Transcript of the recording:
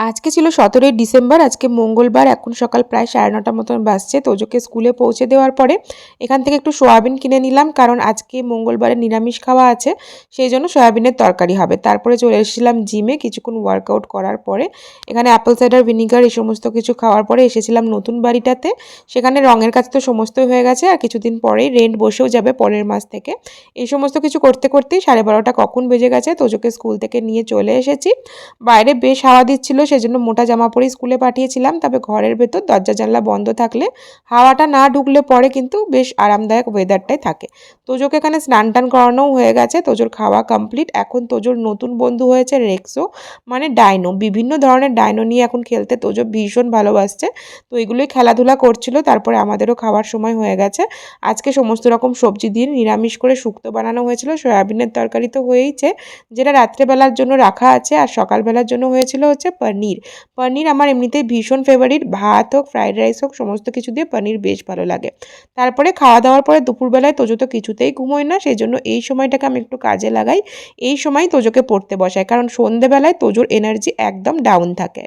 আজকে ছিল 17ই ডিসেম্বর। আজকে মঙ্গলবার। এখন সকাল প্রায় 9:30 মতন বাজছে। তোজোকে স্কুলে পৌঁছে দেওয়ার পরে এখান থেকে একটু সয়াবিন কিনে নিলাম, কারণ আজকে মঙ্গলবারে নিরামিষ খাওয়া আছে, সেই জন্য সয়াবিনের তরকারি হবে। তারপরে চলে এসেছিলাম জিমে। কিছুক্ষণ ওয়ার্কআউট করার পরে এখানে অ্যাপেল সাইডার ভিনিগার এই সমস্ত কিছু খাওয়ার পরে এসেছিলাম নতুন বাড়িটাতে। সেখানে রঙের কাজ তো সমস্তই হয়ে গেছে, আর কিছুদিন পরেই রেন্ট বসেও যাবে পরের মাস থেকে। এই সমস্ত কিছু করতে করতেই 12:30 কখন বেজে গেছে। তোজোকে স্কুল থেকে নিয়ে চলে এসেছি। বাইরে বেশ হাওয়া দিচ্ছিল, সেজন্য মোটা জামা পরে স্কুলে পাঠিয়েছিলাম। তবে ঘরের ভেতর দরজা জানলা বন্ধ থাকলে হাওয়াটা না ঢুকলে পরে কিন্তু বেশ আরামদায়ক ওয়েদারটাই থাকে। তোজোকে এখানে স্নান টান করানোও হয়ে গেছে, তোজোর খাওয়া কমপ্লিট। এখন তোজোর নতুন বন্ধু হয়েছে রেক্সো, মানে ডাইনো। বিভিন্ন ধরনের ডাইনো নিয়ে এখন খেলতে তোজো ভীষণ ভালোবাসছে। তো এগুলোই খেলাধুলা করছিল। তারপরে আমাদেরও খাওয়ার সময় হয়ে গেছে। আজকে সমস্ত রকম সবজি দিয়ে নিরামিষ করে শুক্তো বানানো হয়েছিল। সয়াবিনের তরকারি তো হয়েইছে, যেটা রাত্রেবেলার জন্য রাখা আছে। আর সকালবেলার জন্য হয়েছিল হচ্ছে পনির। পনির আমার এমনিতেই ভীষণ ফেভারিট। ভাত হোক, ফ্রাইড রাইস হোক, সমস্ত কিছু দিয়ে পনির বেশ ভালো লাগে। তারপরে খাওয়া দাওয়ার পরে দুপুরবেলায় তোজো তো কিছুতেই ঘুমোয় না, সেই জন্য এই সময়টাকে আমি একটু কাজে লাগাই। এই সময় তোজোকে পড়তে বসাই, কারণ সন্ধেবেলায় তোজোর এনার্জি একদম ডাউন থাকে।